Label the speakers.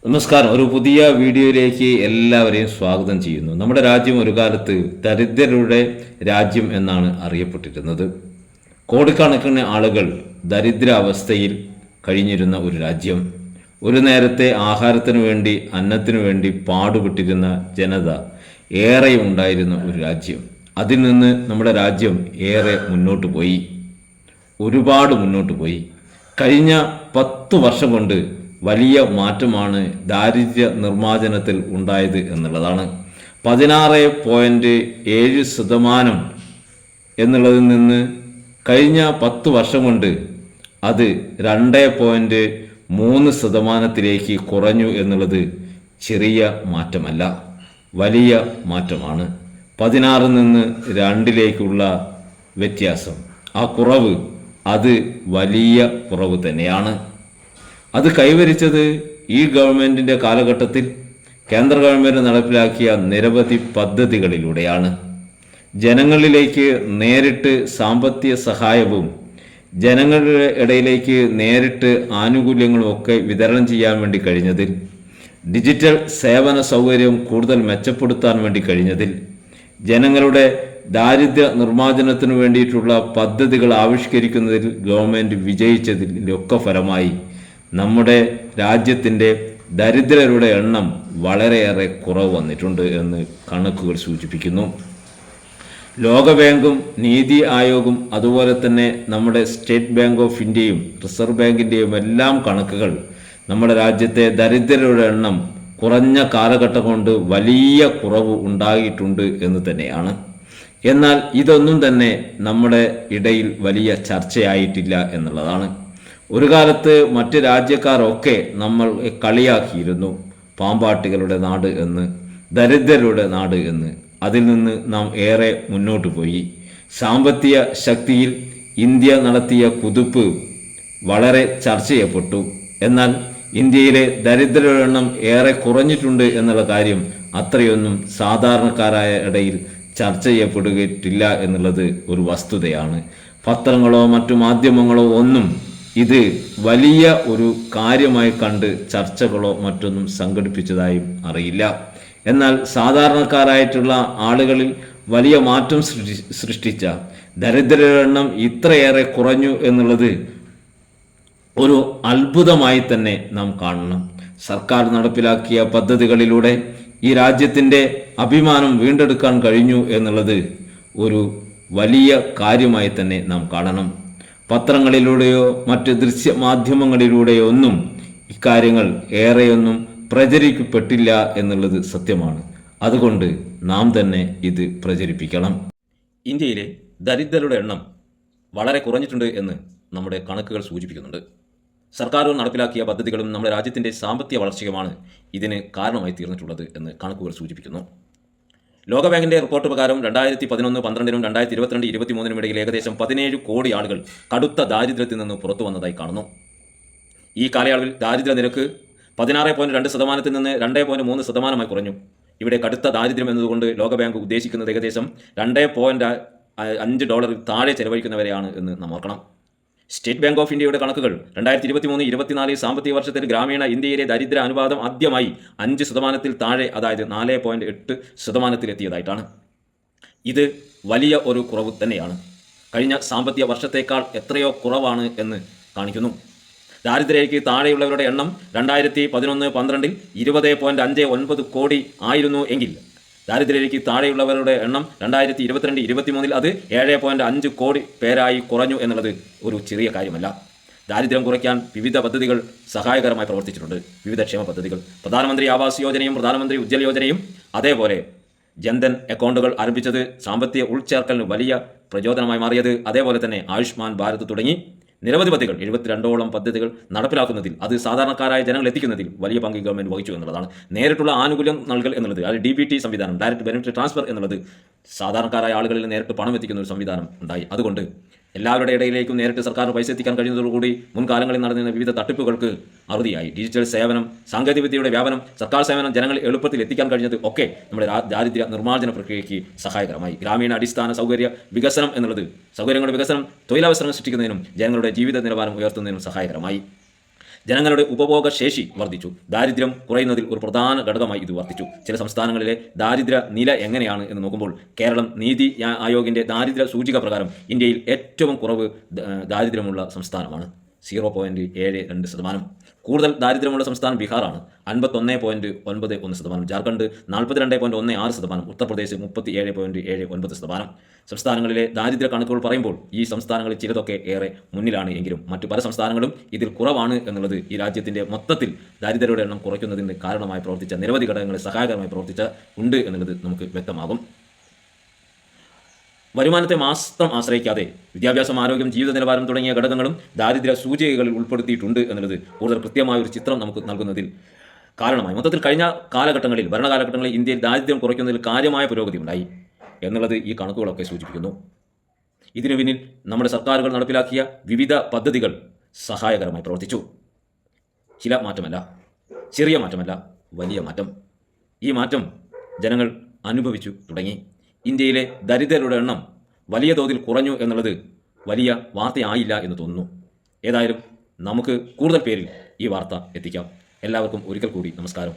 Speaker 1: നമസ്കാരം. ഒരു പുതിയ വീഡിയോയിലേക്ക് എല്ലാവരെയും സ്വാഗതം ചെയ്യുന്നു. നമ്മുടെ രാജ്യം ഒരു കാലത്ത് ദരിദ്രരുടെ രാജ്യം എന്നാണ് അറിയപ്പെട്ടിരുന്നത്. കോടിക്കണക്കിന് ആളുകൾ ദരിദ്രാവസ്ഥയിൽ കഴിഞ്ഞിരുന്ന ഒരു രാജ്യം. ഒരു നേരത്തെ ആഹാരത്തിനു വേണ്ടി, അന്നത്തിനു വേണ്ടി പാടുപെട്ടിരുന്ന ജനത ഏറെ ഉണ്ടായിരുന്ന ഒരു രാജ്യം. അതിൽ നിന്ന് നമ്മുടെ രാജ്യം ഏറെ മുന്നോട്ട് പോയി, ഒരുപാട് മുന്നോട്ട് പോയി. കഴിഞ്ഞ 10 വർഷം കൊണ്ട് വലിയ മാറ്റമാണ് ദാരിദ്ര്യ നിർമ്മാർജ്ജനത്തിൽ ഉണ്ടായത് എന്നുള്ളതാണ്. 16.7% എന്നുള്ളതിൽ നിന്ന് കഴിഞ്ഞ 10 വർഷം കൊണ്ട് അത് 2.3% കുറഞ്ഞു എന്നുള്ളത് ചെറിയ മാറ്റമല്ല, വലിയ മാറ്റമാണ്. 16 നിന്ന് 2 വ്യത്യാസം, ആ കുറവ് അത് വലിയ കുറവ് തന്നെയാണ്. അത് കൈവരിച്ചത് ഈ ഗവൺമെൻറ്റിൻ്റെ കാലഘട്ടത്തിൽ കേന്ദ്ര ഗവൺമെൻറ് നടപ്പിലാക്കിയ നിരവധി പദ്ധതികളിലൂടെയാണ്. ജനങ്ങളിലേക്ക് നേരിട്ട് സാമ്പത്തിക സഹായവും ജനങ്ങളുടെ ഇടയിലേക്ക് നേരിട്ട് ആനുകൂല്യങ്ങളും ഒക്കെ വിതരണം ചെയ്യാൻ വേണ്ടി കഴിഞ്ഞതിൽ, ഡിജിറ്റൽ സേവന സൗകര്യം കൂടുതൽ മെച്ചപ്പെടുത്താൻ വേണ്ടി കഴിഞ്ഞതിൽ, ജനങ്ങളുടെ ദാരിദ്ര്യ നിർമ്മാർജ്ജനത്തിനു വേണ്ടിയിട്ടുള്ള പദ്ധതികൾ ആവിഷ്കരിക്കുന്നതിൽ ഗവൺമെൻറ് വിജയിച്ചതിലൊക്കെ ഫലമായി നമ്മുടെ രാജ്യത്തിൻ്റെ ദരിദ്രരുടെ എണ്ണം വളരെയേറെ കുറവ് വന്നിട്ടുണ്ട് എന്ന് കണക്കുകൾ സൂചിപ്പിക്കുന്നു. ലോകബാങ്കും നീതി ആയോഗും അതുപോലെ തന്നെ നമ്മുടെ സ്റ്റേറ്റ് ബാങ്ക് ഓഫ് ഇന്ത്യയും റിസർവ് ബാങ്കിൻ്റെയും എല്ലാം കണക്കുകൾ നമ്മുടെ രാജ്യത്തെ ദരിദ്രരുടെ എണ്ണം കുറഞ്ഞ കാലഘട്ടം കൊണ്ട് വലിയ കുറവ് ഉണ്ടായിട്ടുണ്ട് എന്ന് തന്നെയാണ്. എന്നാൽ ഇതൊന്നും തന്നെ നമ്മുടെ ഇടയിൽ വലിയ ചർച്ചയായിട്ടില്ല എന്നുള്ളതാണ്. ഒരു കാലത്ത് മറ്റ് രാജ്യക്കാരൊക്കെ നമ്മൾ കളിയാക്കിയിരുന്നു, പാമ്പാട്ടികളുടെ നാട് എന്ന്, ദരിദ്രരുടെ നാട് എന്ന്. അതിൽ നിന്ന് നാം ഏറെ മുന്നോട്ട് പോയി. സാമ്പത്തിക ശക്തിയിൽ ഇന്ത്യ നടത്തിയ കുതിപ്പ് വളരെ ചർച്ച ചെയ്യപ്പെട്ടു. എന്നാൽ ഇന്ത്യയിലെ ദരിദ്രരുടെ എണ്ണം ഏറെ കുറഞ്ഞിട്ടുണ്ട് എന്നുള്ള കാര്യം അത്രയൊന്നും സാധാരണക്കാരായ ഇടയിൽ ചർച്ച ചെയ്യപ്പെടുകയില്ല എന്നുള്ളത് ഒരു വസ്തുതയാണ്. പത്രങ്ങളോ മറ്റു മാധ്യമങ്ങളോ ഒന്നും ഇത് വലിയ ഒരു കാര്യമായി കണ്ട് ചർച്ചകളോ മറ്റൊന്നും സംഘടിപ്പിച്ചതായും അറിയില്ല. എന്നാൽ സാധാരണക്കാരായിട്ടുള്ള ആളുകളിൽ വലിയ മാറ്റം സൃഷ്ടിച്ച ദരിദ്രരുടെ എണ്ണം ഇത്രയേറെ കുറഞ്ഞു എന്നുള്ളത് ഒരു അത്ഭുതമായി തന്നെ നാം കാണണം. സർക്കാർ നടപ്പിലാക്കിയ പദ്ധതികളിലൂടെ ഈ രാജ്യത്തിൻ്റെ അഭിമാനം വീണ്ടെടുക്കാൻ കഴിഞ്ഞു എന്നുള്ളത് ഒരു വലിയ കാര്യമായി തന്നെ നാം കാണണം. പത്രങ്ങളിലൂടെയോ മറ്റ് ദൃശ്യമാധ്യമങ്ങളിലൂടെയോ ഒന്നും ഇക്കാര്യങ്ങൾ ഏറെയൊന്നും പ്രചരിക്കപ്പെട്ടില്ല എന്നുള്ളത് സത്യമാണ്. അതുകൊണ്ട് നാം തന്നെ ഇത് പ്രചരിപ്പിക്കണം.
Speaker 2: ഇന്ത്യയിലെ ദരിദ്രരുടെ എണ്ണം വളരെ കുറഞ്ഞിട്ടുണ്ട് എന്ന് നമ്മുടെ കണക്കുകൾ സൂചിപ്പിക്കുന്നുണ്ട്. സർക്കാരുകൾ നടപ്പിലാക്കിയ പദ്ധതികളും നമ്മുടെ രാജ്യത്തിൻ്റെ സാമ്പത്തിക വളർച്ചയുമാണ് ഇതിന് കാരണമായി തീർന്നിട്ടുള്ളത് എന്ന് കണക്കുകൾ സൂചിപ്പിക്കുന്നു. ലോകബാങ്കിൻ്റെ റിപ്പോർട്ട് പ്രകാരം 2011-12 2022-23 ഇടയിൽ ഏകദേശം 17 കോടി ആളുകൾ കടുത്ത ദാരിദ്ര്യത്തിൽ നിന്ന് പുറത്തു വന്നതായി കാണുന്നു. ഈ കാലയളവിൽ ദാരിദ്ര്യ നിരക്ക് 16.2% നിന്ന് 2.3% കുറഞ്ഞു. ഇവിടെ കടുത്ത ദാരിദ്ര്യം എന്നതുകൊണ്ട് ലോകബാങ്ക് ഉദ്ദേശിക്കുന്നത് ഏകദേശം $2.5 താഴെ ചെലവഴിക്കുന്നവരെയാണ് എന്ന് നാം ഓർക്കണം. സ്റ്റേറ്റ് ബാങ്ക് ഓഫ് ഇന്ത്യയുടെ കണക്കുകൾ 2023-24 സാമ്പത്തിക വർഷത്തിൽ ഗ്രാമീണ ഇന്ത്യയിലെ ദരിദ്ര അനുപാതം ആദ്യമായി 5% താഴെ, അതായത് 4.8% ഇത് വലിയ ഒരു കുറവ് തന്നെയാണ്. കഴിഞ്ഞ സാമ്പത്തിക വർഷത്തേക്കാൾ എത്രയോ കുറവാണ് എന്ന് കാണിക്കുന്നു. ദാരിദ്ര്യരേഖയ്ക്ക് താഴെയുള്ളവരുടെ എണ്ണം 2011-12 20.59 കോടി ആയിരുന്നു എങ്കിൽ ദാരിദ്ര്യരേഖയ്ക്ക് താഴെയുള്ളവരുടെ എണ്ണം 2022-23 അത് 7.5 കോടി പേരായി കുറഞ്ഞു എന്നുള്ളത് ഒരു ചെറിയ കാര്യമല്ല. ദാരിദ്ര്യം കുറയ്ക്കാൻ വിവിധ പദ്ധതികൾ സഹായകരമായി പ്രവർത്തിച്ചിട്ടുണ്ട്. വിവിധ ക്ഷേമ പദ്ധതികൾ, പ്രധാനമന്ത്രി ആവാസ് യോജനയും പ്രധാനമന്ത്രി ഉജ്ജ്വല യോജനയും, അതേപോലെ ജൻധൻ അക്കൗണ്ടുകൾ ആരംഭിച്ചത് സാമ്പത്തിക ഉൾച്ചേർക്കലിന് വലിയ പ്രചോദനമായി മാറിയത്, അതേപോലെ തന്നെ ആയുഷ്മാൻ ഭാരത് തുടങ്ങി നിരവധി പദ്ധതികൾ 72ഓളം പദ്ധതികൾ നടപ്പിലാക്കുന്നതിൽ, അത് സാധാരണക്കാരായ ജനങ്ങൾ എത്തിക്കുന്നതിൽ വലിയ പങ്ക് ഗവൺമെൻറ് വഹിച്ചു എന്നുള്ളതാണ്. നേരിട്ടുള്ള ആനുകൂല്യം നൽകൽ എന്നുള്ളത്, അത് DBT സംവിധാനം, ഡയറക്റ്റ് ബെനിഫിറ്റ് ട്രാൻസ്ഫർ എന്നുള്ളത്, സാധാരണക്കാരായ ആളുകളിൽ നേരിട്ട് പണം എത്തിക്കുന്ന ഒരു സംവിധാനം ഉണ്ടായി. അതുകൊണ്ട് എല്ലാവരുടെ ഇടയിലേക്കും നേരിട്ട് സർക്കാരിന് പൈസ എത്തിക്കാൻ കഴിയുന്നതോടുകൂടി മുൻകാലങ്ങളിൽ നടന്നിരുന്ന വിവിധ തട്ടിപ്പുകൾക്ക് അറുതിയായി. ഡിജിറ്റൽ സേവനം, സാങ്കേതികവിദ്യയുടെ വ്യാപനം, സർക്കാർ സേവനം ജനങ്ങൾ എളുപ്പത്തിൽ എത്തിക്കാൻ കഴിഞ്ഞത് ഒക്കെ നമ്മുടെ ദാരിദ്ര്യ നിർമ്മാർജ്ജന പ്രക്രിയയ്ക്ക് സഹായകരമായി. ഗ്രാമീണ അടിസ്ഥാന സൗകര്യ വികസനം എന്നുള്ളത് സൗകര്യങ്ങളുടെ വികസനം തൊഴിലവസരങ്ങൾ സൃഷ്ടിക്കുന്നതിനും ജനങ്ങളുടെ ജീവിത നിലവാരം ഉയർത്തുന്നതിനും സഹായകരമായി. ജനങ്ങളുടെ ഉപഭോഗശേഷി വർദ്ധിച്ചു. ദാരിദ്ര്യം കുറയുന്നതിൽ ഒരു പ്രധാന ഘടകമായി ഇത് വർദ്ധിച്ചു. ചില സംസ്ഥാനങ്ങളിലെ ദാരിദ്ര്യ നില എങ്ങനെയാണ് എന്ന് നോക്കുമ്പോൾ കേരളം നീതി ആയോഗിൻ്റെ ദാരിദ്ര്യ സൂചിക പ്രകാരം ഇന്ത്യയിൽ ഏറ്റവും കുറവ് ദാരിദ്ര്യമുള്ള സംസ്ഥാനമാണ്. 0.72%. കൂടുതൽ ദാരിദ്ര്യമുള്ള സംസ്ഥാനം ബീഹാറാണ്, 51.91%. ജാർഖണ്ഡ് 42.16%. ഉത്തർപ്രദേശ് 37.79%. സംസ്ഥാനങ്ങളിലെ ദാരിദ്ര്യ കണക്കുകൾ പറയുമ്പോൾ ഈ സംസ്ഥാനങ്ങളിൽ ചിലതൊക്കെ ഏറെ മുന്നിലാണ് എങ്കിലും മറ്റു പല സംസ്ഥാനങ്ങളും ഇതിൽ കുറവാണ് എന്നുള്ളത് ഈ രാജ്യത്തിൻ്റെ മൊത്തത്തിൽ ദാരിദ്ര്യരുടെ എണ്ണം കുറയ്ക്കുന്നതിന് കാരണമായി പ്രവർത്തിച്ച നിരവധി ഘടകങ്ങളെ സഹായകരമായി പ്രവർത്തിച്ച ഉണ്ട് എന്നുള്ളത് നമുക്ക് വ്യക്തമാകും. വരുമാനത്തെ മാത്രം ആശ്രയിക്കാതെ വിദ്യാഭ്യാസം, ആരോഗ്യം, ജീവിത നിലവാരം തുടങ്ങിയ ഘടകങ്ങളും ദാരിദ്ര്യ സൂചികകളിൽ ഉൾപ്പെടുത്തിയിട്ടുണ്ട് എന്നുള്ളത് കൂടുതൽ കൃത്യമായ ഒരു ചിത്രം നമുക്ക് നൽകുന്നതിൽ കാരണമായി. മൊത്തത്തിൽ കഴിഞ്ഞ കാലഘട്ടങ്ങളിൽ, ഭരണകാലഘട്ടങ്ങളിൽ ഇന്ത്യയിൽ ദാരിദ്ര്യം കുറയ്ക്കുന്നതിൽ കാര്യമായ പുരോഗതി ഉണ്ടായി എന്നുള്ളത് ഈ കണക്കുകളൊക്കെ സൂചിപ്പിക്കുന്നു. ഇതിനു പിന്നിൽ നമ്മുടെ സർക്കാരുകൾ നടപ്പിലാക്കിയ വിവിധ പദ്ധതികൾ സഹായകരമായി പ്രവർത്തിച്ചു. ചില മാറ്റമല്ല, ചെറിയ മാറ്റമല്ല, വലിയ മാറ്റം. ഈ മാറ്റം ജനങ്ങൾ അനുഭവിച്ചു തുടങ്ങി. ഇന്ത്യയിലെ ദരിദ്രരുടെ എണ്ണം വലിയ തോതിൽ കുറഞ്ഞു എന്നുള്ളത് വലിയ വാർത്തയായില്ല എന്ന് തോന്നുന്നു. ഏതായാലും നമുക്ക് കൂടുതൽ പേരിൽ ഈ വാർത്ത എത്തിക്കാം. എല്ലാവർക്കും ഒരിക്കൽ കൂടി നമസ്കാരം.